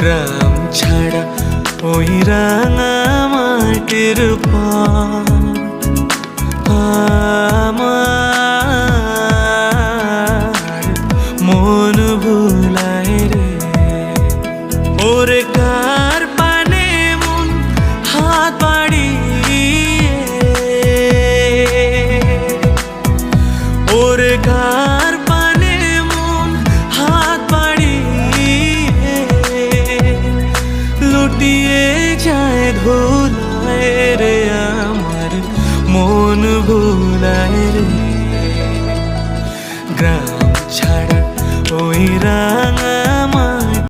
গ্রাম ছাড়া ওই রাঙা মাটির আমার মন ভুলায় রে। ওরে কার পানে মন হাত বাড়িয়ে, ওরে কার পানে মন হাত বাড়িয়ে লুটিয়ে যায় ধুলা।